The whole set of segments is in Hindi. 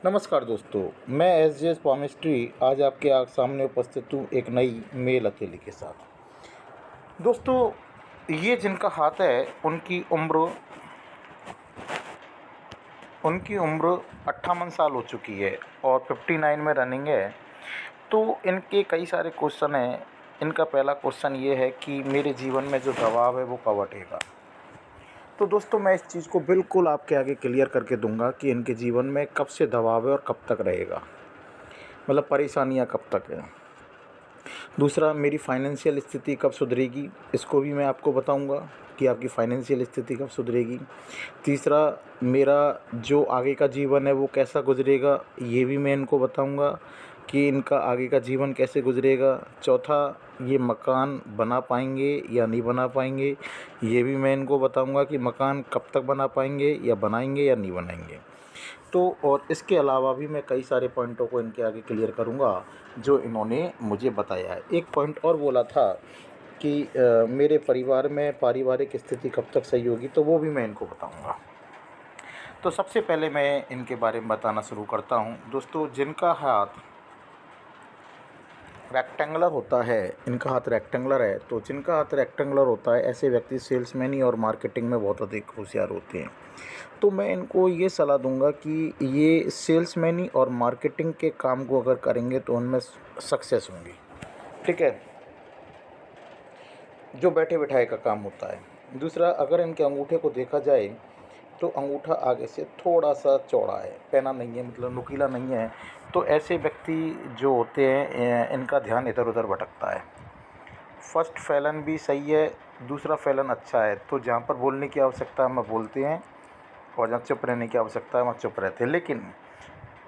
नमस्कार दोस्तों, मैं एस जे एस पामिस्ट्री आज आपके सामने उपस्थित हूँ एक नई मेल हथेली के साथ। दोस्तों, ये जिनका हाथ है उनकी उम्र 58 साल हो चुकी है और 59 में रनिंग है। तो इनके कई सारे क्वेश्चन हैं। इनका पहला क्वेश्चन ये है कि मेरे जीवन में जो दबाव है वो कब हटेगा। तो दोस्तों, मैं इस चीज़ को बिल्कुल आपके आगे क्लियर करके दूंगा कि इनके जीवन में कब से दबाव है और कब तक रहेगा, मतलब परेशानियां कब तक है। दूसरा, मेरी फाइनेंशियल स्थिति कब सुधरेगी, इसको भी मैं आपको बताऊंगा कि आपकी फाइनेंशियल स्थिति कब सुधरेगी। तीसरा, मेरा जो आगे का जीवन है वो कैसा गुजरेगा, ये भी मैं इनको बताऊंगा कि इनका आगे का जीवन कैसे गुजरेगा। चौथा, ये मकान बना पाएंगे या नहीं बना पाएंगे, ये भी मैं इनको बताऊंगा कि मकान कब तक बना पाएंगे या बनाएंगे या नहीं बनाएंगे। तो और इसके अलावा भी मैं कई सारे पॉइंटों को इनके आगे क्लियर करूंगा जो इन्होंने मुझे बताया है। एक पॉइंट और बोला था कि मेरे परिवार में पारिवारिक स्थिति कब तक सही होगी, तो वो भी मैं इनको बताऊंगा। तो सबसे पहले मैं इनके बारे में बताना शुरू करता हूं। दोस्तों, जिनका हाथ रेक्टेंगुलर होता है, इनका हाथ रेक्टेंगुलर है, तो जिनका हाथ रेक्टेंगुलर होता है ऐसे व्यक्ति सेल्समैन और मार्केटिंग में बहुत अधिक होशियार होते हैं। तो मैं इनको ये सलाह दूंगा कि ये सेल्समैनी और मार्केटिंग के काम को अगर करेंगे तो उनमें सक्सेस होंगी। ठीक है, जो बैठे बिठाए का काम होता है। दूसरा, अगर इनके अंगूठे को देखा जाए तो अंगूठा आगे से थोड़ा सा चौड़ा है, पैना नहीं है, मतलब नुकीला नहीं है। तो ऐसे व्यक्ति जो होते हैं इनका ध्यान इधर उधर भटकता है। फर्स्ट फैलन भी सही है, दूसरा फैलन अच्छा है। तो जहाँ पर बोलने की आवश्यकता है वहाँ बोलते हैं और जहाँ चुप रहने की आवश्यकता है वहाँ चुप रहते हैं। लेकिन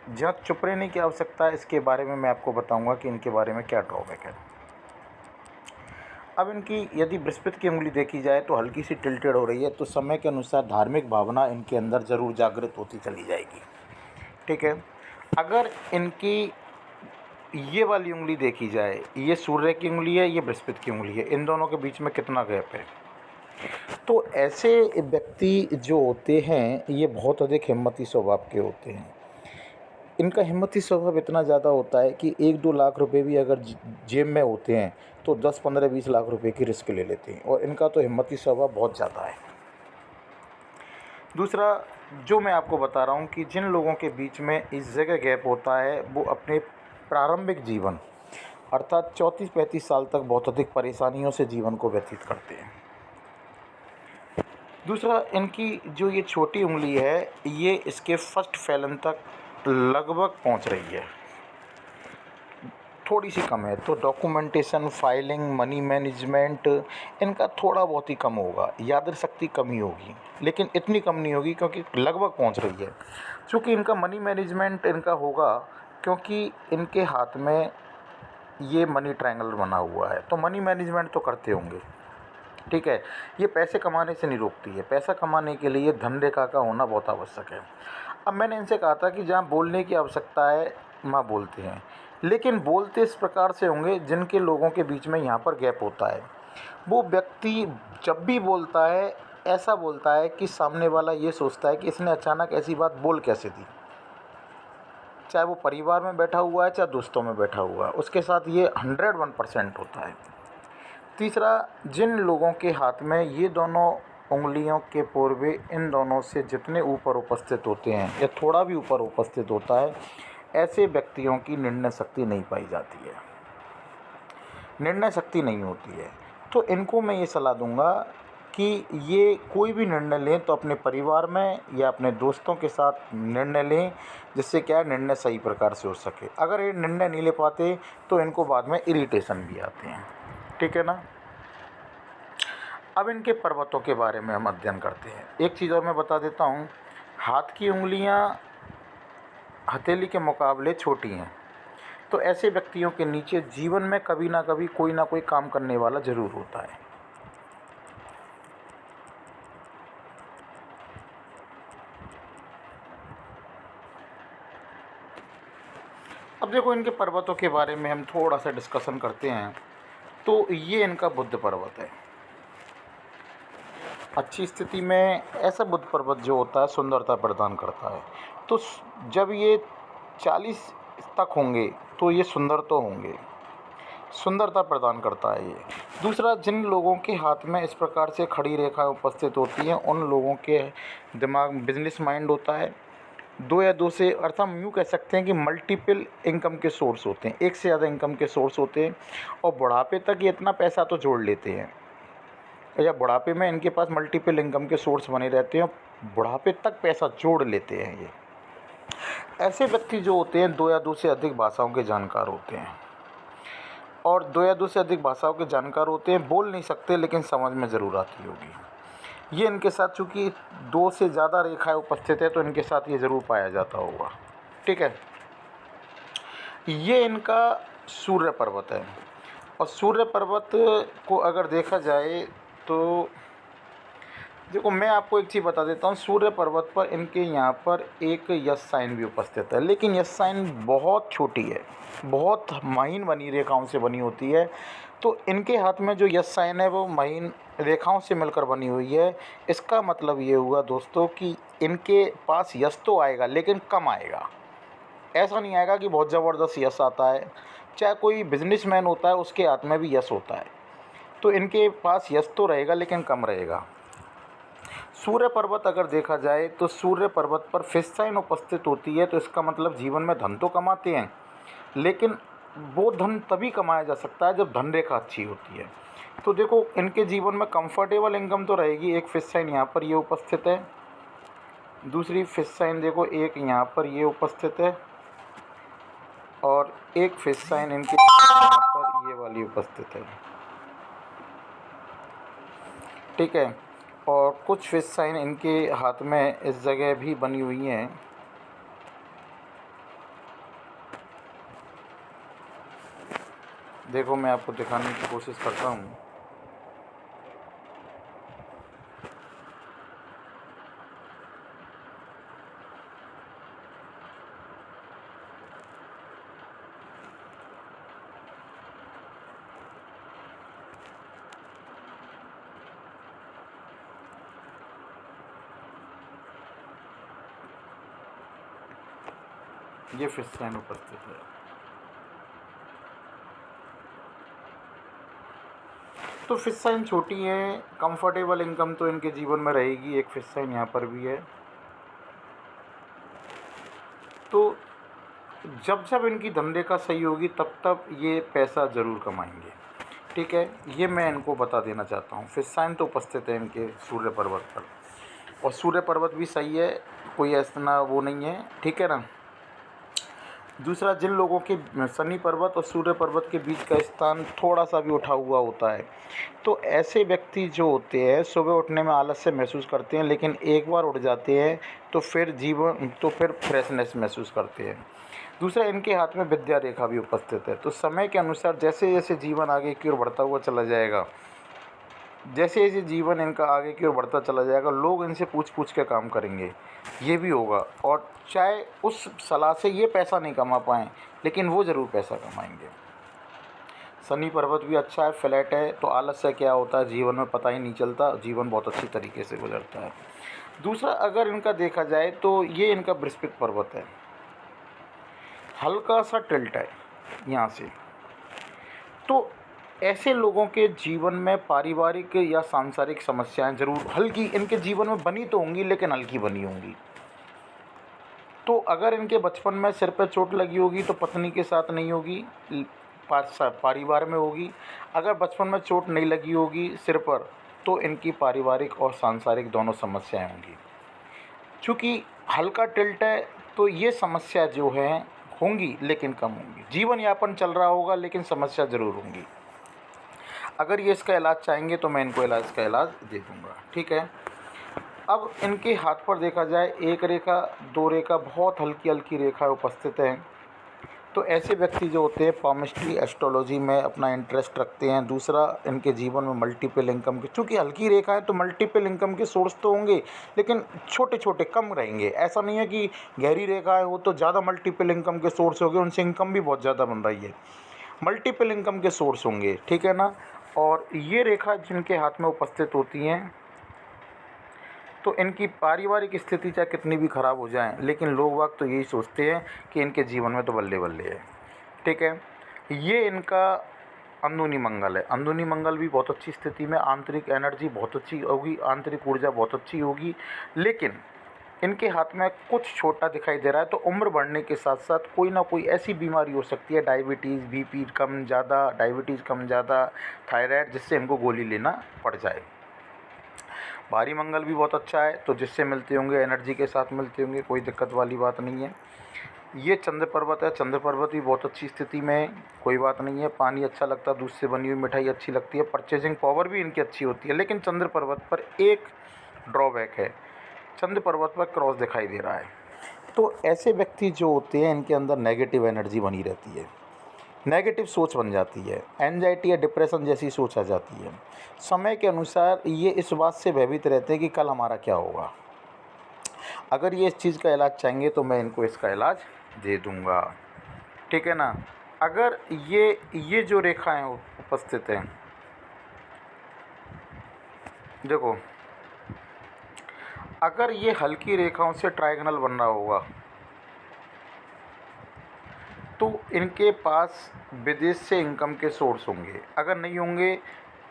जहाँ चुप रहने की आवश्यकता है, इसके बारे में मैं आपको बताऊंगा कि इनके बारे में क्या ड्रॉबैक है। अब इनकी यदि बृहस्पति की उंगली देखी जाए तो हल्की सी टिल्टेड हो रही है, तो समय के अनुसार धार्मिक भावना इनके अंदर ज़रूर जागृत होती चली जाएगी। ठीक है, अगर इनकी ये वाली उंगली देखी जाए, ये सूर्य की उंगली है, ये बृहस्पति की उंगली है, इन दोनों के बीच में कितना गैप है। तो ऐसे व्यक्ति जो होते हैं ये बहुत अधिक हिम्मती स्वभाव के होते हैं। इनका हिम्मती स्वभाव इतना ज़्यादा होता है कि 1-2 लाख रुपए भी अगर जेब में होते हैं तो 10-15-20 लाख रुपए की रिस्क ले लेते हैं, और इनका तो हिम्मती स्वभाव बहुत ज़्यादा है। दूसरा, जो मैं आपको बता रहा हूँ कि जिन लोगों के बीच में इस जगह गैप होता है वो अपने प्रारंभिक जीवन अर्थात 34-35 साल तक बहुत अधिक परेशानियों से जीवन को व्यतीत करते हैं। दूसरा, इनकी जो ये छोटी उंगली है ये इसके फर्स्ट फैलन तक लगभग पहुंच रही है, थोड़ी सी कम है। तो डॉक्यूमेंटेशन, फाइलिंग, मनी मैनेजमेंट इनका थोड़ा बहुत ही कम होगा, याद शक्ति कम ही होगी, लेकिन इतनी कम नहीं होगी क्योंकि लगभग पहुंच रही है। चूँकि इनका मनी मैनेजमेंट इनका होगा क्योंकि इनके हाथ में ये मनी ट्रायंगल बना हुआ है, तो मनी मैनेजमेंट तो करते होंगे। ठीक है, ये पैसे कमाने से नहीं रोकती है। पैसा कमाने के लिए धन रेखा का होना बहुत आवश्यक है। अब मैंने इनसे कहा था कि जहाँ बोलने की आवश्यकता है वहाँ बोलते हैं, लेकिन बोलते इस प्रकार से होंगे जिनके लोगों के बीच में यहाँ पर गैप होता है। वो व्यक्ति जब भी बोलता है ऐसा बोलता है कि सामने वाला ये सोचता है कि इसने अचानक ऐसी बात बोल कैसे दी। चाहे वो परिवार में बैठा हुआ है चाहे दोस्तों में बैठा हुआ है, उसके साथ ये 101% होता है। तीसरा, जिन लोगों के हाथ में ये दोनों उंगलियों के पोरवे इन दोनों से जितने ऊपर उपस्थित होते हैं या थोड़ा भी ऊपर उपस्थित होता है, ऐसे व्यक्तियों की निर्णय शक्ति नहीं पाई जाती है, निर्णय शक्ति नहीं होती है। तो इनको मैं ये सलाह दूंगा कि ये कोई भी निर्णय लें तो अपने परिवार में या अपने दोस्तों के साथ निर्णय लें, जिससे क्या है निर्णय सही प्रकार से हो सके। अगर ये निर्णय नहीं ले पाते तो इनको बाद में इरिटेशन भी आते हैं। ठीक है ना। अब इनके पर्वतों के बारे में हम अध्ययन करते हैं। एक चीज़ और मैं बता देता हूँ, हाथ की उंगलियाँ हथेली के मुकाबले छोटी हैं, तो ऐसे व्यक्तियों के नीचे जीवन में कभी ना कभी कोई ना कोई काम करने वाला ज़रूर होता है। अब देखो, इनके पर्वतों के बारे में हम थोड़ा सा डिस्कशन करते हैं। तो ये इनका बुद्ध पर्वत है। अच्छी स्थिति में ऐसा बुद्ध पर्वत जो होता है सुंदरता प्रदान करता है। तो जब ये 40 तक होंगे तो ये सुंदर तो होंगे, सुंदरता प्रदान करता है ये। दूसरा, जिन लोगों के हाथ में इस प्रकार से खड़ी रेखाएं उपस्थित होती हैं उन लोगों के दिमाग में बिजनेस माइंड होता है। 2 या 2 से अर्थ हम यूँ कह सकते हैं कि मल्टीपल इनकम के सोर्स होते हैं, एक से ज़्यादा इनकम के सोर्स होते हैं और बुढ़ापे तक ये इतना पैसा तो जोड़ लेते हैं, या बुढ़ापे में इनके पास मल्टीपल इनकम के सोर्स बने रहते हैं, बुढ़ापे तक पैसा जोड़ लेते हैं ये। ऐसे व्यक्ति जो होते हैं 2 या 2 से अधिक भाषाओं के जानकार होते हैं, और 2 या 2 से अधिक भाषाओं के जानकार होते हैं, बोल नहीं सकते लेकिन समझ में ज़रूर आती होगी। ये इनके साथ चूँकि 2 से ज़्यादा रेखाएं उपस्थित है तो इनके साथ ये ज़रूर पाया जाता होगा, ठीक है। ये इनका सूर्य पर्वत है, और सूर्य पर्वत को अगर देखा जाए तो देखो मैं आपको एक चीज़ बता देता हूँ, सूर्य पर्वत पर इनके यहाँ पर एक यस साइन भी उपस्थित है, लेकिन यस साइन बहुत छोटी है, बहुत महीन बनी रेखाओं से बनी होती है। तो इनके हाथ में जो यस साइन है वो महीन रेखाओं से मिलकर बनी हुई है। इसका मतलब ये हुआ दोस्तों कि इनके पास यस तो आएगा लेकिन कम आएगा। ऐसा नहीं आएगा कि बहुत ज़बरदस्त यस आता है। चाहे कोई बिजनेसमैन होता है उसके हाथ में भी यस होता है, तो इनके पास यस तो रहेगा लेकिन कम रहेगा। सूर्य पर्वत अगर देखा जाए तो सूर्य पर्वत पर फिश साइन उपस्थित होती है, तो इसका मतलब जीवन में धन तो कमाते हैं, लेकिन वो धन तभी कमाया जा सकता है जब धन रेखा अच्छी होती है। तो देखो इनके जीवन में कंफर्टेबल इनकम तो रहेगी। एक फिश साइन यहाँ पर ये उपस्थित है, दूसरी फिश साइन देखो एक यहाँ पर ये उपस्थित है, और एक फिश साइन इनके यहाँ पर ये वाली उपस्थित है, ठीक है। और कुछ फिश साइन इनके हाथ में इस जगह भी बनी हुई हैं। देखो मैं आपको दिखाने की कोशिश करता हूँ। ये फिश साइन उपस्थित है। तो फिश साइन छोटी है, कंफर्टेबल इनकम तो इनके जीवन में रहेगी। एक फिश साइन यहाँ पर भी है। तो जब जब इनकी धंधे का सही होगी तब तब ये पैसा ज़रूर कमाएंगे, ठीक है। ये मैं इनको बता देना चाहता हूँ। फिश साइन तो उपस्थित है इनके सूर्य पर्वत पर, और सूर्य पर्वत भी सही है, कोई ऐसा वो नहीं है, ठीक है ना। दूसरा, जिन लोगों के शनि पर्वत और सूर्य पर्वत के बीच का स्थान थोड़ा सा भी उठा हुआ होता है, तो ऐसे व्यक्ति जो होते हैं सुबह उठने में आलस्य महसूस करते हैं, लेकिन एक बार उठ जाते हैं तो फिर फ्रेशनेस महसूस करते हैं। दूसरा, इनके हाथ में विद्या रेखा भी उपस्थित है। तो समय के अनुसार जैसे जैसे जीवन आगे की ओर बढ़ता हुआ चला जाएगा, जैसे जैसे जीवन इनका आगे की ओर बढ़ता चला जाएगा, लोग इनसे पूछ पूछ के काम करेंगे, ये भी होगा। और चाहे उस सलाह से ये पैसा नहीं कमा पाएँ, लेकिन वो ज़रूर पैसा कमाएंगे। शनि पर्वत भी अच्छा है, फ्लैट है, तो आलस्य क्या होता है जीवन में पता ही नहीं चलता, जीवन बहुत अच्छी तरीके से गुजरता है। दूसरा, अगर इनका देखा जाए तो ये इनका बृहस्पति पर्वत है, हल्का सा टिल्ट है यहाँ से। तो ऐसे लोगों के जीवन में पारिवारिक या सांसारिक समस्याएं ज़रूर हल्की इनके जीवन में बनी तो होंगी, लेकिन हल्की बनी होंगी। तो अगर इनके बचपन में सिर पर चोट लगी होगी तो पत्नी के साथ नहीं होगी, परिवार में होगी। अगर बचपन में चोट नहीं लगी होगी सिर पर, तो इनकी पारिवारिक और सांसारिक दोनों समस्याएं होंगी। चूँकि हल्का टिल्ट है तो ये समस्या जो है होंगी, लेकिन कम होंगी। जीवन यापन चल रहा होगा, लेकिन समस्या ज़रूर होंगी। अगर ये इसका इलाज चाहेंगे तो मैं इनको इसका इलाज दे दूँगा, ठीक है। अब इनके हाथ पर देखा जाए, एक रेखा, दो रेखा, बहुत हल्की हल्की रेखा उपस्थित हैं। तो ऐसे व्यक्ति जो होते हैं पामिस्ट्री एस्ट्रोलॉजी में अपना इंटरेस्ट रखते हैं। दूसरा, इनके जीवन में मल्टीपल इनकम के, चूँकि हल्की रेखा है तो मल्टीपल इनकम के सोर्स तो होंगे, लेकिन छोटे छोटे कम रहेंगे। ऐसा नहीं है कि गहरी रेखा है वो तो ज़्यादा मल्टीपल इनकम के सोर्स होंगे, उनसे इनकम भी बहुत ज़्यादा बन रही है, मल्टीपल इनकम के सोर्स होंगे, ठीक है ना। और ये रेखा जिनके हाथ में उपस्थित होती हैं, तो इनकी पारिवारिक स्थिति चाहे कितनी भी ख़राब हो जाए, लेकिन लोग बाग तो यही सोचते हैं कि इनके जीवन में तो बल्ले बल्ले है। ठीक है, ये इनका अंदरूनी मंगल है। अंदरूनी मंगल भी बहुत अच्छी स्थिति में, आंतरिक एनर्जी बहुत अच्छी होगी, आंतरिक ऊर्जा बहुत अच्छी होगी। लेकिन इनके हाथ में कुछ छोटा दिखाई दे रहा है, तो उम्र बढ़ने के साथ साथ कोई ना कोई ऐसी बीमारी हो सकती है, डायबिटीज़, बीपी कम ज़्यादा, डायबिटीज़ कम ज़्यादा, थायराइड, जिससे इनको गोली लेना पड़ जाए। भारी मंगल भी बहुत अच्छा है, तो जिससे मिलते होंगे एनर्जी के साथ मिलते होंगे, कोई दिक्कत वाली बात नहीं है। ये चंद्र पर्वत है, चंद्र पर्वत भी बहुत अच्छी स्थिति में है, कोई बात नहीं है। पानी अच्छा लगता है, दूध से बनी हुई मिठाई अच्छी लगती है, परचेजिंग पावर भी इनकी अच्छी होती है। लेकिन चंद्र पर्वत पर एक ड्रॉबैक है, चंद्र पर्वत पर क्रॉस दिखाई दे रहा है। तो ऐसे व्यक्ति जो होते हैं, इनके अंदर नेगेटिव एनर्जी बनी रहती है, नेगेटिव सोच बन जाती है, एंजाइटी या डिप्रेशन जैसी सोच आ जाती है। समय के अनुसार ये इस बात से भयभीत रहते हैं कि कल हमारा क्या होगा। अगर ये इस चीज़ का इलाज चाहेंगे तो मैं इनको इसका इलाज दे दूँगा। ठीक है ना। अगर ये जो रेखाएं उपस्थित हैं, देखो, अगर ये हल्की रेखाओं से ट्रायंगल बन रहा होगा तो इनके पास विदेश से इनकम के सोर्स होंगे। अगर नहीं होंगे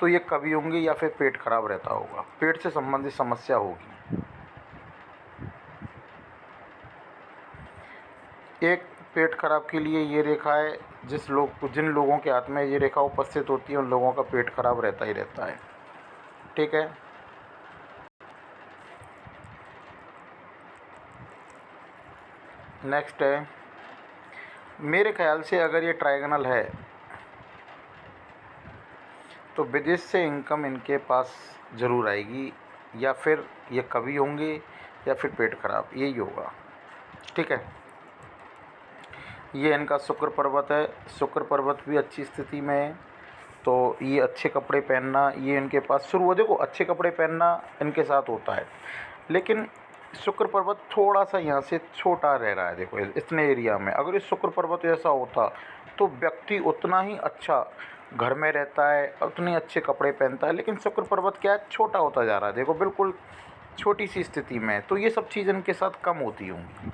तो ये कभी होंगे या फिर पेट खराब रहता होगा, पेट से संबंधित समस्या होगी। एक पेट खराब के लिए ये रेखा है, जिन लोगों के हाथ में ये रेखा उपस्थित होती है उन लोगों का पेट खराब रहता ही रहता है। ठीक है। नेक्स्ट है, मेरे ख्याल से अगर ये ट्रायंगल है तो विदेश से इनकम इनके पास ज़रूर आएगी, या फिर ये कभी होंगे या फिर पेट खराब, यही होगा। ठीक है। ये इनका शुक्र पर्वत है, शुक्र पर्वत भी अच्छी स्थिति में है, तो ये अच्छे कपड़े पहनना ये इनके पास शुरू हो। देखो, अच्छे कपड़े पहनना इनके साथ होता है, लेकिन शुक्र पर्वत थोड़ा सा यहाँ से छोटा रह रहा है। देखो, इतने एरिया में अगर ये शुक्र पर्वत ऐसा होता तो व्यक्ति उतना ही अच्छा घर में रहता है, उतने अच्छे कपड़े पहनता है, लेकिन शुक्र पर्वत क्या है, छोटा होता जा रहा है। देखो, बिल्कुल छोटी सी स्थिति में, तो ये सब चीज़ इनके साथ कम होती होंगी।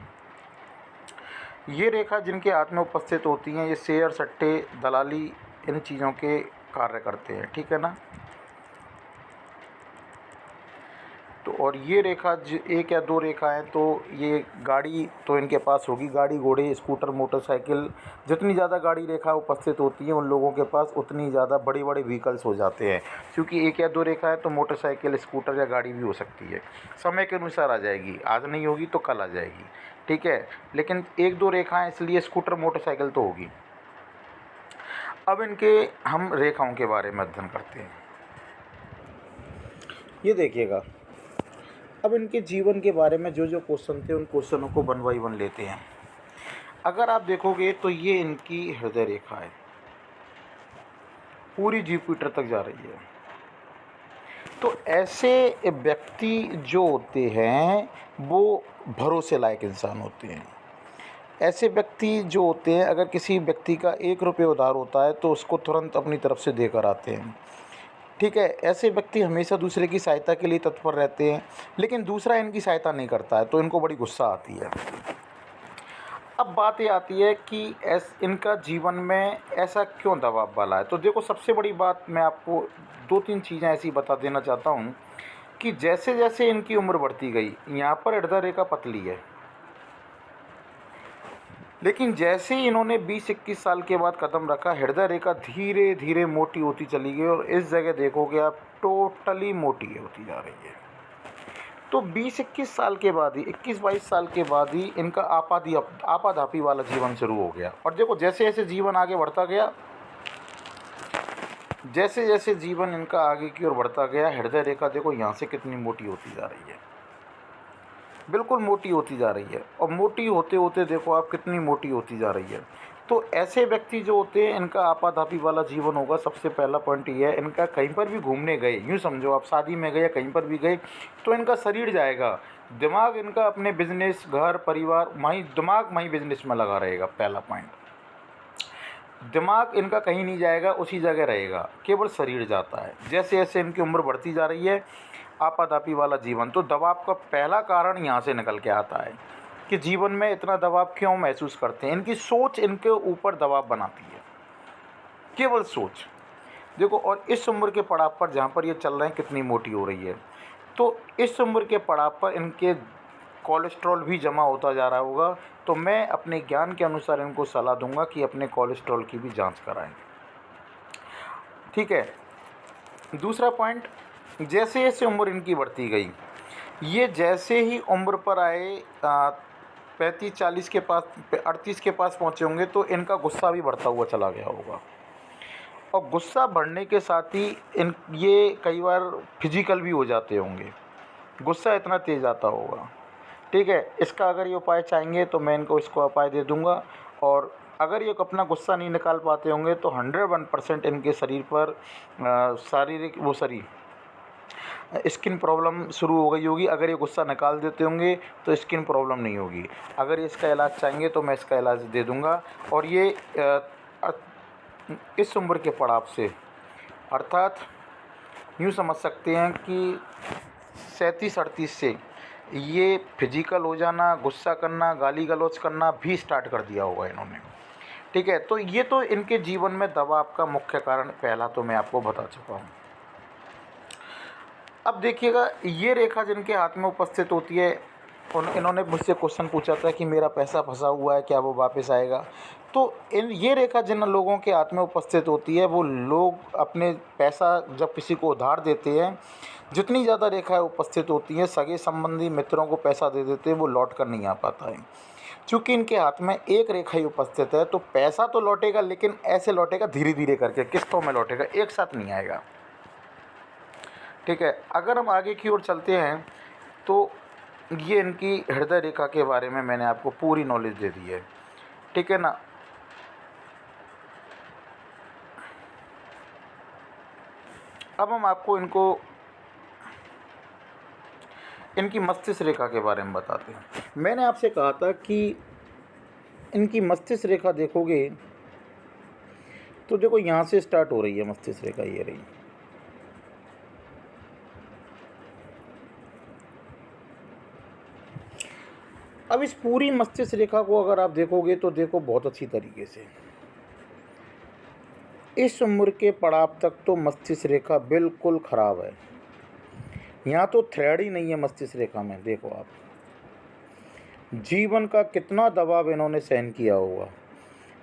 ये रेखा जिनके हाथ में उपस्थित होती हैं, ये शेयर, सट्टे, दलाली, इन चीज़ों के कार्य करते हैं। ठीक है ना। तो और ये रेखा एक या दो रेखाएं, तो ये गाड़ी तो इनके पास होगी, गाड़ी घोड़े, स्कूटर, मोटरसाइकिल, जितनी ज़्यादा गाड़ी रेखा उपस्थित होती है उन लोगों के पास उतनी ज़्यादा बड़े बड़े व्हीकल्स हो जाते हैं। क्योंकि एक या दो रेखा है तो मोटरसाइकिल, स्कूटर या गाड़ी भी हो सकती है, समय के अनुसार आ जाएगी, आज नहीं होगी तो कल आ जाएगी। ठीक है। लेकिन एक दो रेखाएं, इसलिए स्कूटर, मोटरसाइकिल तो होगी। अब इनके हम रेखाओं के बारे में अध्ययन करते हैं। ये देखिएगा, अब इनके जीवन के बारे में जो जो क्वेश्चन थे उन क्वेश्चनों को वन बाई वन लेते हैं। अगर आप देखोगे तो ये इनकी हृदय रेखा है, पूरी जुपिटर तक जा रही है। तो ऐसे व्यक्ति जो होते हैं वो भरोसे लायक इंसान होते हैं। ऐसे व्यक्ति जो होते हैं, अगर किसी व्यक्ति का 1 रुपये उधार होता है तो उसको तुरंत अपनी तरफ से देकर आते हैं। ठीक है। ऐसे व्यक्ति हमेशा दूसरे की सहायता के लिए तत्पर रहते हैं, लेकिन दूसरा इनकी सहायता नहीं करता है तो इनको बड़ी गुस्सा आती है। अब बात ये आती है कि इनका जीवन में ऐसा क्यों दबाव वाला है। तो देखो, सबसे बड़ी बात मैं आपको 2-3 चीज़ें ऐसी बता देना चाहता हूँ कि जैसे जैसे इनकी उम्र बढ़ती गई, यहाँ पर हृदय रेखा पतली है, लेकिन जैसे ही इन्होंने 20-21 साल के बाद कदम रखा, हृदय रेखा धीरे धीरे मोटी होती चली गई और इस जगह देखोगे आप टोटली मोटी होती जा रही है। तो 20-21 साल के बाद ही, 21-22 साल के बाद ही इनका आपाधापी वाला जीवन शुरू हो गया। और देखो, जैसे जैसे जीवन आगे बढ़ता गया, जैसे जैसे जीवन इनका आगे की ओर बढ़ता गया, हृदय रेखा देखो यहाँ से कितनी मोटी होती जा रही है, बिल्कुल मोटी होती जा रही है। और मोटी होते होते देखो आप कितनी मोटी होती जा रही है। तो ऐसे व्यक्ति जो होते हैं, इनका आपाधापी वाला जीवन होगा। सबसे पहला पॉइंट ये है, इनका कहीं पर भी घूमने गए, यूँ समझो आप शादी में गए या कहीं पर भी गए, तो इनका शरीर जाएगा, दिमाग इनका अपने बिजनेस, घर, परिवार, दिमाग वहीं बिजनेस में लगा रहेगा। पहला पॉइंट, दिमाग इनका कहीं नहीं जाएगा, उसी जगह रहेगा, केवल शरीर जाता है। जैसे जैसे इनकी उम्र बढ़ती जा रही है, आपाधापी वाला जीवन। तो दबाव का पहला कारण यहाँ से निकल के आता है कि जीवन में इतना दबाव क्यों महसूस करते हैं। इनकी सोच इनके ऊपर दबाव बनाती है, केवल सोच। देखो, और इस उम्र के पड़ाव पर जहाँ पर ये चल रहे हैं कितनी मोटी हो रही है, तो इस उम्र के पड़ाव पर इनके कोलेस्ट्रॉल भी जमा होता जा रहा होगा। तो मैं अपने ज्ञान के अनुसार इनको सलाह दूंगा कि अपने कोलेस्ट्रॉल की भी जांच कराएं। ठीक है। दूसरा पॉइंट, जैसे जैसे उम्र इनकी बढ़ती गई, ये जैसे ही उम्र पर आए 35-40 के पास, 38 के पास पहुँचे होंगे, तो इनका गुस्सा भी बढ़ता हुआ चला गया होगा। और गुस्सा बढ़ने के साथ ही ये कई बार फिजिकल भी हो जाते होंगे, गुस्सा इतना तेज़ आता होगा। ठीक है। इसका अगर ये उपाय चाहेंगे तो मैं इनको इसको उपाय दे दूंगा। और अगर ये अपना गुस्सा नहीं निकाल पाते होंगे तो 101% इनके शरीर पर शारीरिक स्किन प्रॉब्लम शुरू हो गई होगी। अगर ये गुस्सा निकाल देते होंगे तो स्किन प्रॉब्लम नहीं होगी। अगर ये इसका इलाज चाहेंगे तो मैं इसका इलाज दे दूंगा। और ये इस उम्र के पड़ाव से, अर्थात यूँ समझ सकते हैं कि 37-38 से ये फिजिकल हो जाना, गुस्सा करना, गाली गलौज करना भी स्टार्ट कर दिया होगा इन्होंने। ठीक है। तो ये तो इनके जीवन में दबाव का मुख्य कारण पहला तो मैं आपको बता चुका हूँ। अब देखिएगा, ये रेखा जिनके हाथ में उपस्थित होती है, इन्होंने मुझसे क्वेश्चन पूछा था कि मेरा पैसा फंसा हुआ है, क्या वो वापस आएगा। तो ये रेखा जिन लोगों के हाथ में उपस्थित होती है, वो लोग अपने पैसा जब किसी को उधार देते हैं, जितनी ज़्यादा रेखाएं उपस्थित होती हैं, सगे संबंधी मित्रों को पैसा दे देते हैं, वो लौट कर नहीं आ पाता है। चूँकि इनके हाथ में एक रेखा ही उपस्थित है, तो पैसा तो लौटेगा, लेकिन ऐसे लौटेगा धीरे धीरे करके, किस्तों में लौटेगा, एक साथ नहीं आएगा। ठीक है। अगर हम आगे की ओर चलते हैं तो ये इनकी हृदय रेखा के बारे में मैंने आपको पूरी नॉलेज दे दी है। ठीक है ना। अब हम आपको इनकी मस्तिष्क रेखा के बारे में बताते हैं। मैंने आपसे कहा था कि इनकी मस्तिष्क रेखा देखोगे तो देखो, यहाँ से स्टार्ट हो रही है मस्तिष्क रेखा, ये रही। अब इस पूरी मस्तिष्क रेखा को अगर आप देखोगे तो देखो बहुत अच्छी तरीके से, इस उम्र के पड़ाव तक तो मस्तिष्क रेखा बिल्कुल ख़राब है। यहाँ तो थ्रेड ही नहीं है मस्तिष्क रेखा में। देखो आप, जीवन का कितना दबाव इन्होंने सहन किया होगा।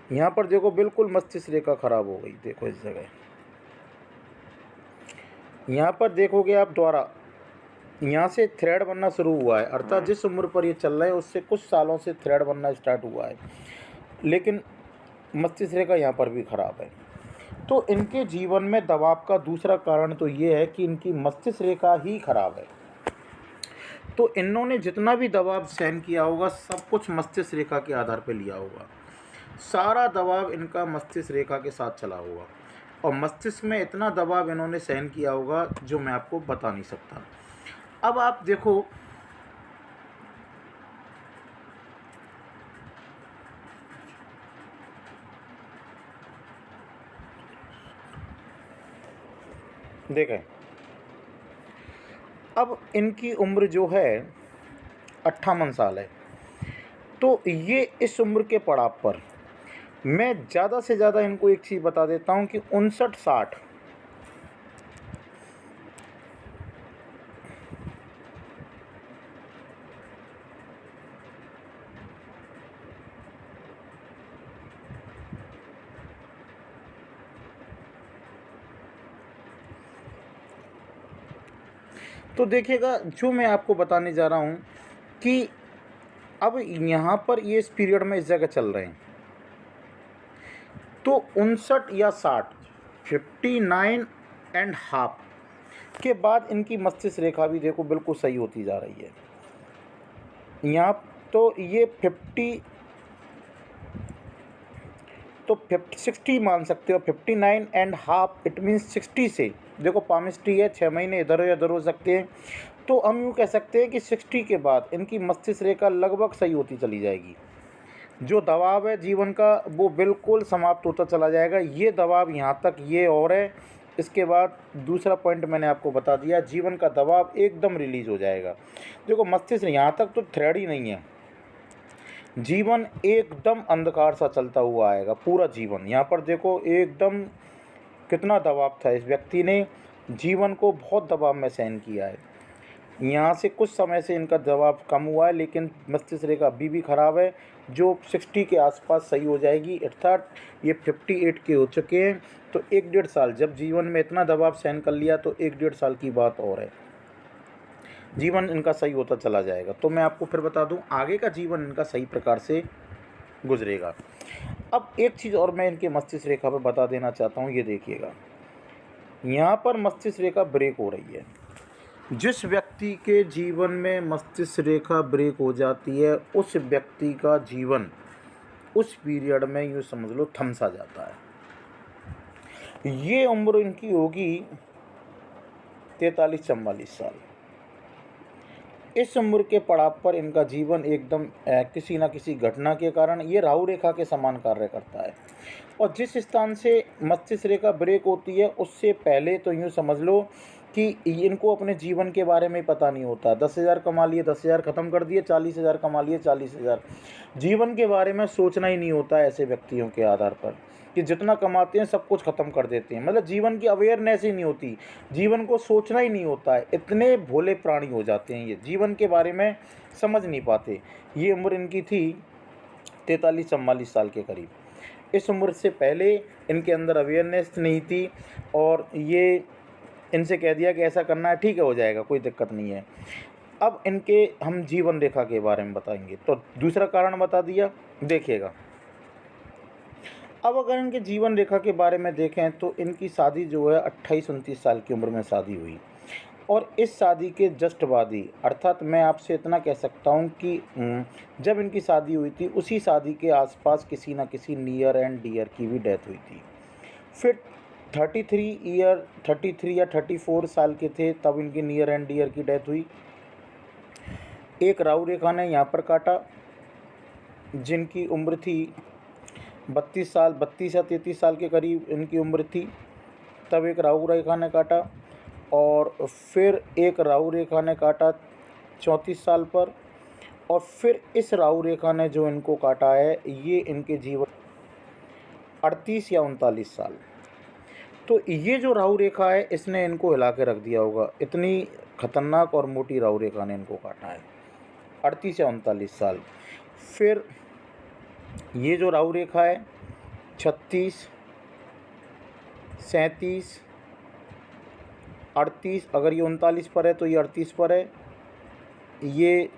यहाँ पर देखो बिल्कुल मस्तिष्क रेखा ख़राब हो गई। देखो इस जगह, यहाँ पर देखोगे आप द्वारा, यहाँ से थ्रेड बनना शुरू हुआ है, अर्थात जिस उम्र पर ये चल रहा है उससे कुछ सालों से थ्रेड बनना स्टार्ट हुआ है, लेकिन मस्तिष्क रेखा यहाँ पर भी ख़राब है। तो इनके जीवन में दबाव का दूसरा कारण तो ये है कि इनकी मस्तिष्क रेखा ही ख़राब है। तो इन्होंने जितना भी दबाव सहन किया होगा, सब कुछ मस्तिष्क रेखा के आधार पर लिया होगा। सारा दबाव इनका मस्तिष्क रेखा के साथ चला होगा, और मस्तिष्क में इतना दबाव इन्होंने सहन किया होगा जो मैं आपको बता नहीं सकता। अब आप देखो, देखें, अब इनकी उम्र जो है 58 साल है। तो ये इस उम्र के पड़ाव पर मैं ज़्यादा से ज़्यादा इनको एक चीज़ बता देता हूँ कि 59-60 तो देखिएगा, जो मैं आपको बताने जा रहा हूँ कि अब यहाँ पर ये इस पीरियड में इस जगह चल रहे हैं, तो 59 या 60, 59.5 के बाद इनकी मस्तिष्क रेखा भी देखो बिल्कुल सही होती जा रही है। यहाँ तो ये 60 मान सकते हो। 59.5 इट मीन्स 60 से, देखो पामिस्ट्री है, 6 महीने इधर या उधर हो सकते हैं। तो हम यूँ कह सकते हैं कि 60 के बाद इनकी मस्तिष्क रेखा लगभग सही होती चली जाएगी। जो दबाव है जीवन का वो बिल्कुल समाप्त होता चला जाएगा। ये दबाव यहाँ तक ये और है इसके बाद दूसरा पॉइंट मैंने आपको बता दिया, जीवन का दबाव एकदम रिलीज़ हो जाएगा। देखो मस्तिष्क यहाँ तक तो थ्रेड ही नहीं है, जीवन एकदम अंधकार सा चलता हुआ आएगा पूरा जीवन। यहाँ पर देखो एकदम कितना दबाव था, इस व्यक्ति ने जीवन को बहुत दबाव में सहन किया है। यहाँ से कुछ समय से इनका दबाव कम हुआ है, लेकिन मस्तिष्क रेखा अभी भी ख़राब है, जो 60 के आसपास सही हो जाएगी। अर्थात ये 58 के हो चुके हैं, तो 1-1.5 साल, जब जीवन में इतना दबाव सहन कर लिया तो 1-1.5 साल की बात और है, जीवन इनका सही होता चला जाएगा। तो मैं आपको फिर बता दूं आगे का जीवन इनका सही प्रकार से गुजरेगा। अब एक चीज़ और मैं इनके मस्तिष्क रेखा पर बता देना चाहता हूं, ये देखिएगा, यहाँ पर मस्तिष्क रेखा ब्रेक हो रही है। जिस व्यक्ति के जीवन में मस्तिष्क रेखा ब्रेक हो जाती है, उस व्यक्ति का जीवन उस पीरियड में यूँ समझ लो थम सा जाता है। ये उम्र इनकी होगी 43-44 साल। इस उम्र के पड़ाव पर इनका जीवन एकदम किसी न किसी घटना के कारण ये राहु रेखा के समान कार्य करता है। और जिस स्थान से मस्तिष्क रेखा ब्रेक होती है, उससे पहले तो यूँ समझ लो कि इनको अपने जीवन के बारे में पता नहीं होता। 10,000 कमा लिए, 10,000 ख़त्म कर दिए, 40,000 कमा लिए, 40,000। जीवन के बारे में सोचना ही नहीं होता ऐसे व्यक्तियों के आधार पर, कि जितना कमाते हैं सब कुछ ख़त्म कर देते हैं। मतलब जीवन की अवेयरनेस ही नहीं होती, जीवन को सोचना ही नहीं होता है। इतने भोले प्राणी हो जाते हैं, ये जीवन के बारे में समझ नहीं पाते। ये उम्र इनकी थी 43-44 साल के करीब। इस उम्र से पहले इनके अंदर अवेयरनेस नहीं थी, और ये इनसे कह दिया कि ऐसा करना है, ठीक है, हो जाएगा, कोई दिक्कत नहीं है। अब इनके हम जीवन रेखा के बारे में बताएंगे, तो दूसरा कारण बता दिया। देखिएगा, अब अगर इनके जीवन रेखा के बारे में देखें तो इनकी शादी जो है 28-29 साल की उम्र में शादी हुई, और इस शादी के जस्ट बाद ही, अर्थात मैं आपसे इतना कह सकता हूँ कि जब इनकी शादी हुई थी उसी शादी के आसपास किसी न किसी नियर एंड डियर की भी डेथ हुई थी। फिर 33 या 34 साल के थे तब इनकी नियर एंड डियर की डेथ हुई। एक राहु रेखा ने यहाँ पर काटा, जिनकी उम्र थी 32 साल, 32 या 33 साल के करीब इनकी उम्र थी, तब एक राहु रेखा ने काटा। और फिर एक राहु रेखा ने काटा 34 साल पर, और फिर इस राहु रेखा ने जो इनको काटा है, ये इनके जीवन 38 या 39 साल। तो ये जो राहु रेखा है इसने इनको हिला के रख दिया होगा, इतनी खतरनाक और मोटी राहु रेखा ने इनको काटा है, 38 या 39 साल। फिर ये जो राहु रेखा है 36, 37, 38, अगर ये 39 पर है तो ये 38 पर है, ये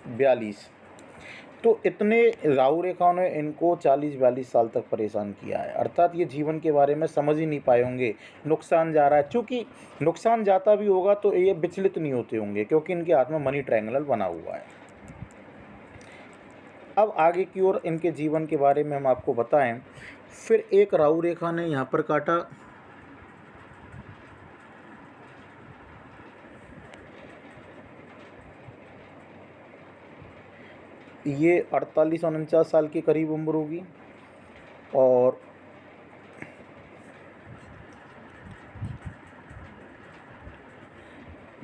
42। तो इतने राहु रेखाओं ने इनको 40-42 साल तक परेशान किया है। अर्थात ये जीवन के बारे में समझ ही नहीं पाए होंगे, नुकसान जा रहा है। चूँकि नुकसान जाता भी होगा तो ये विचलित नहीं होते होंगे, क्योंकि इनके हाथ में मनी ट्रायंगल बना हुआ है। अब आगे की ओर इनके जीवन के बारे में हम आपको बताएं। फिर एक राहु रेखा ने यहाँ पर काटा, ये 48-49 साल के करीब उम्र होगी, और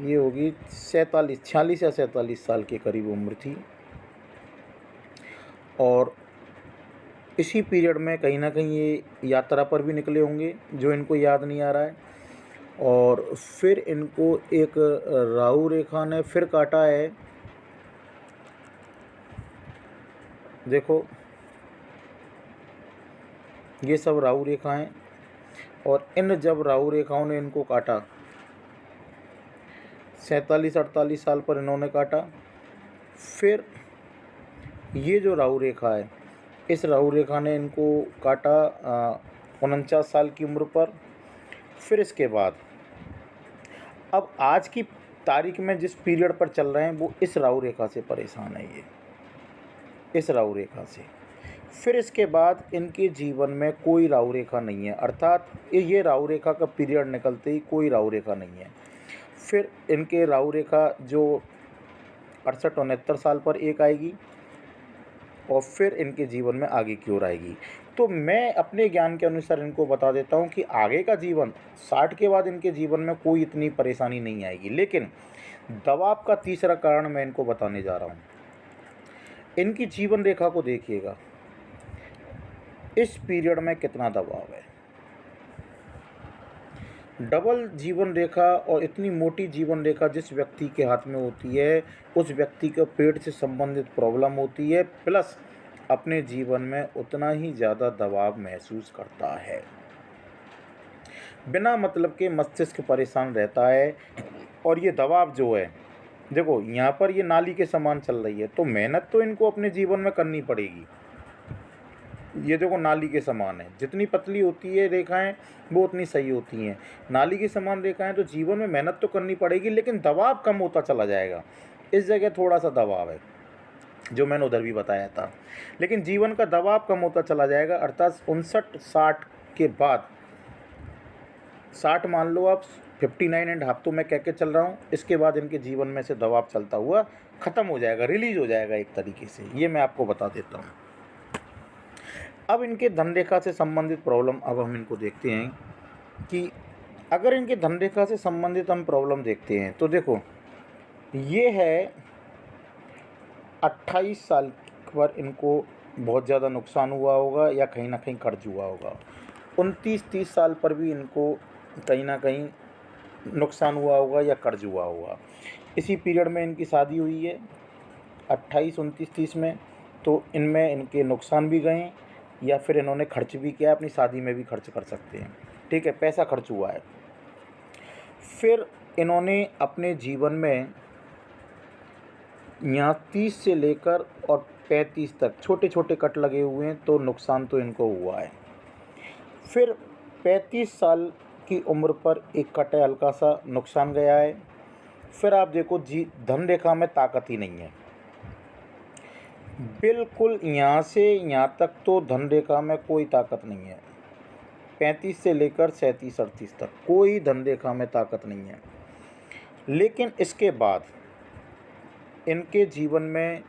ये होगी 46 या 47 साल के करीब उम्र थी। और इसी पीरियड में कहीं ना कहीं ये यात्रा पर भी निकले होंगे, जो इनको याद नहीं आ रहा है। और फिर इनको एक राहु रेखा ने फिर काटा है, देखो ये सब राहु रेखा हैं, और इन जब राहु रेखाओं ने इनको काटा 47-48 साल पर इन्होंने काटा। फिर ये जो राहु रेखा है, इस राहु रेखा ने इनको काटा 49 साल की उम्र पर। फिर इसके बाद अब आज की तारीख में जिस पीरियड पर चल रहे हैं वो इस राहु रेखा से परेशान है, ये इस राहु रेखा से। फिर इसके बाद इनके जीवन में कोई राहु रेखा नहीं है, अर्थात ये राहु रेखा का पीरियड निकलते ही कोई राहु रेखा नहीं है। फिर इनके राहु रेखा जो 68-69 साल पर एक आएगी, और फिर इनके जीवन में आगे की ओर आएगी। तो मैं अपने ज्ञान के अनुसार इनको बता देता हूँ कि आगे का जीवन 60 के बाद इनके जीवन में कोई इतनी परेशानी नहीं आएगी। लेकिन दबाव का तीसरा कारण मैं इनको बताने जा रहा हूँ। इनकी जीवन रेखा को देखिएगा, इस पीरियड में कितना दबाव है। डबल जीवन रेखा और इतनी मोटी जीवन रेखा जिस व्यक्ति के हाथ में होती है, उस व्यक्ति को पेट से संबंधित प्रॉब्लम होती है, प्लस अपने जीवन में उतना ही ज़्यादा दबाव महसूस करता है। बिना मतलब के मस्तिष्क परेशान रहता है। और ये दबाव जो है, देखो यहाँ पर ये नाली के समान चल रही है, तो मेहनत तो इनको अपने जीवन में करनी पड़ेगी। ये देखो नाली के समान है, जितनी पतली होती है रेखाएं वो उतनी सही होती हैं। नाली के समान रेखाएं, तो जीवन में मेहनत तो करनी पड़ेगी, लेकिन दबाव कम होता चला जाएगा। इस जगह थोड़ा सा दबाव है, जो मैंने उधर भी बताया था, लेकिन जीवन का दबाव कम होता चला जाएगा। अर्थात 59-60 के बाद, 60 मान लो आप, 59.5 तो मैं कह के चल रहा हूँ, इसके बाद इनके जीवन में से दबाव चलता हुआ ख़त्म हो जाएगा, रिलीज हो जाएगा एक तरीके से। ये मैं आपको बता देता हूँ। अब इनके धन रेखा से संबंधित प्रॉब्लम अब हम इनको देखते हैं कि अगर इनके धन रेखा से संबंधित हम प्रॉब्लम देखते हैं तो देखो, ये है 28 साल पर इनको बहुत ज़्यादा नुकसान हुआ होगा या कहीं ना कहीं कर्ज हुआ होगा। 29-30 साल पर भी इनको कहीं ना कहीं नुकसान हुआ होगा या कर्ज हुआ होगा। इसी पीरियड में इनकी शादी हुई है 28, 29, 30 में, तो इनमें इनके नुकसान भी गए या फिर इन्होंने खर्च भी किया, अपनी शादी में भी खर्च कर सकते हैं। ठीक है, पैसा खर्च हुआ है। फिर इन्होंने अपने जीवन में यहाँ 30 से लेकर और 35 तक छोटे छोटे कट लगे हुए हैं, तो नुकसान तो इनको हुआ है। फिर 35 साल की उम्र पर एक कट है, हल्का सा नुकसान गया है। फिर आप देखो धन रेखा में ताकत ही नहीं है बिल्कुल, यहाँ से यहाँ तक तो धन रेखा में कोई ताकत नहीं है। 35 से लेकर 37-38 तक कोई धन रेखा में ताकत नहीं है। लेकिन इसके बाद इनके जीवन में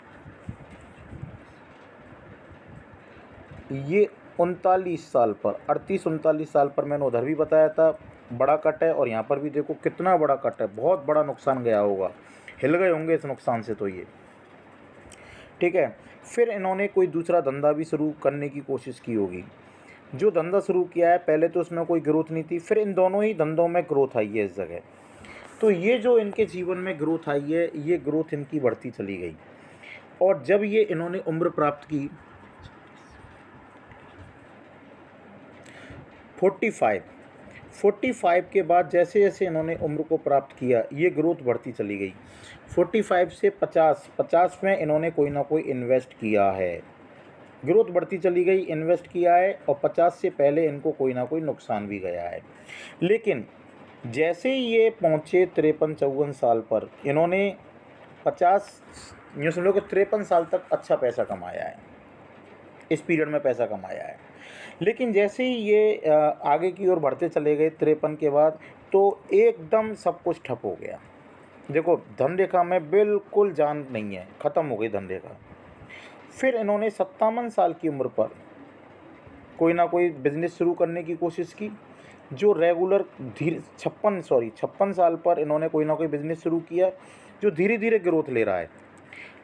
ये 39 साल पर, 38-39 साल पर, मैंने उधर भी बताया था बड़ा कट है, और यहाँ पर भी देखो कितना बड़ा कट है, बहुत बड़ा नुकसान गया होगा, हिल गए होंगे इस नुकसान से तो ये। ठीक है, फिर इन्होंने कोई दूसरा धंधा भी शुरू करने की कोशिश की होगी। जो धंधा शुरू किया है पहले तो उसमें कोई ग्रोथ नहीं थी, फिर इन दोनों ही धंधों में ग्रोथ आई है इस जगह। तो ये जो इनके जीवन में ग्रोथ आई है, ये ग्रोथ इनकी बढ़ती चली गई। और जब ये इन्होंने उम्र प्राप्त की 45 के बाद, जैसे जैसे इन्होंने उम्र को प्राप्त किया, ये ग्रोथ बढ़ती चली गई। 45 से 50 में इन्होंने कोई ना कोई इन्वेस्ट किया है, ग्रोथ बढ़ती चली गई, इन्वेस्ट किया है, और 50 से पहले इनको कोई ना कोई नुकसान भी गया है। लेकिन जैसे ही ये पहुँचे 53-54 साल पर, इन्होंने 50, यूँ समझ लो कि 53 साल तक अच्छा पैसा कमाया है, इस पीरियड में पैसा कमाया है। लेकिन जैसे ही ये आगे की ओर बढ़ते चले गए 53 के बाद, तो एकदम सब कुछ ठप हो गया। देखो धन रेखा में बिल्कुल जान नहीं है, ख़त्म हो गई धन रेखा। फिर इन्होंने 57 साल की उम्र पर कोई ना कोई बिज़नेस शुरू करने की कोशिश की, जो रेगुलर 56 साल पर इन्होंने कोई ना कोई बिज़नेस शुरू किया, जो धीरे धीरे ग्रोथ ले रहा है।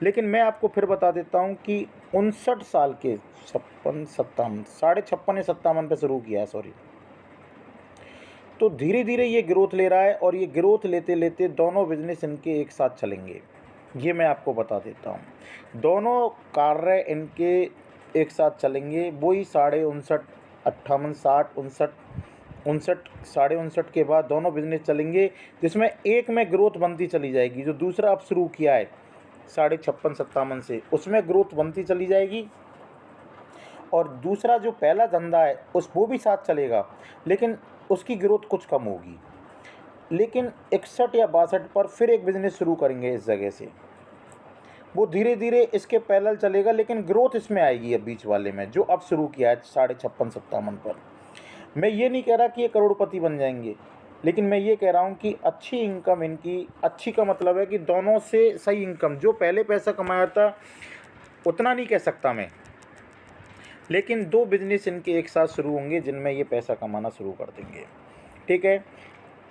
लेकिन मैं आपको फिर बता देता हूँ कि 59 साल के 56 या 57 पे शुरू किया है, सॉरी, तो धीरे धीरे ये ग्रोथ ले रहा है, और ये ग्रोथ लेते लेते दोनों बिजनेस इनके एक साथ चलेंगे, ये मैं आपको बता देता हूँ। दोनों कार्य इनके एक साथ चलेंगे, वही 59, 58, 60, 59, 59 के बाद दोनों बिजनेस चलेंगे, जिसमें एक में ग्रोथ बनती चली जाएगी। जो दूसरा आप शुरू किया है 56-57 से, उसमें ग्रोथ बनती चली जाएगी, और दूसरा जो पहला धंधा है वो भी साथ चलेगा, लेकिन उसकी ग्रोथ कुछ कम होगी। लेकिन 61 या 62 पर फिर एक बिज़नेस शुरू करेंगे इस जगह से, वो धीरे धीरे इसके पैरेलल चलेगा, लेकिन ग्रोथ इसमें आएगी अब बीच वाले में, जो अब शुरू किया है 56-57 पर। मैं ये नहीं कह रहा कि ये करोड़पति बन जाएंगे, लेकिन मैं ये कह रहा हूँ कि अच्छी इनकम इनकी, अच्छी का मतलब है कि दोनों से सही इनकम, जो पहले पैसा कमाया था उतना नहीं कह सकता मैं, लेकिन 2 बिज़नेस इनके एक साथ शुरू होंगे जिनमें ये पैसा कमाना शुरू कर देंगे। ठीक है?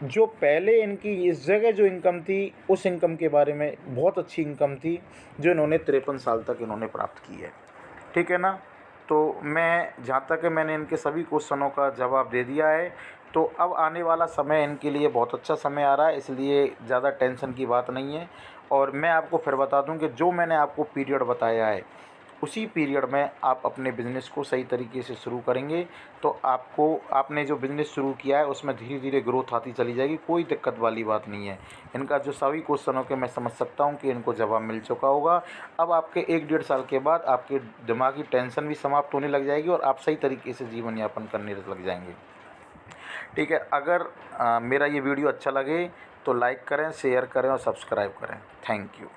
जो पहले इनकी इस जगह जो इनकम थी, उस इनकम के बारे में बहुत अच्छी इनकम थी, जो इन्होंने 53 साल तक इन्होंने प्राप्त की है। ठीक है ना? तो मैं जहाँ तक है मैंने इनके सभी क्वेश्चनों का जवाब दे दिया है। तो अब आने वाला समय इनके लिए बहुत अच्छा समय आ रहा है, इसलिए ज़्यादा टेंशन की बात नहीं है। और मैं आपको फिर बता दूं कि जो मैंने आपको पीरियड बताया है, उसी पीरियड में आप अपने बिज़नेस को सही तरीके से शुरू करेंगे तो आपको, आपने जो बिज़नेस शुरू किया है उसमें धीरे धीरे ग्रोथ आती चली जाएगी। कोई दिक्कत वाली बात नहीं है। इनका जो सभी क्वेश्चनों के मैं समझ सकता हूँ कि इनको जवाब मिल चुका होगा। अब आपके 1 डेढ़ साल के बाद आपके दिमागी टेंशन भी समाप्त होने लग जाएगी और आप सही तरीके से जीवन यापन करने लग जाएंगे। ठीक है? अगर मेरा ये वीडियो अच्छा लगे तो लाइक करें, शेयर करें और सब्सक्राइब करें। Thank you.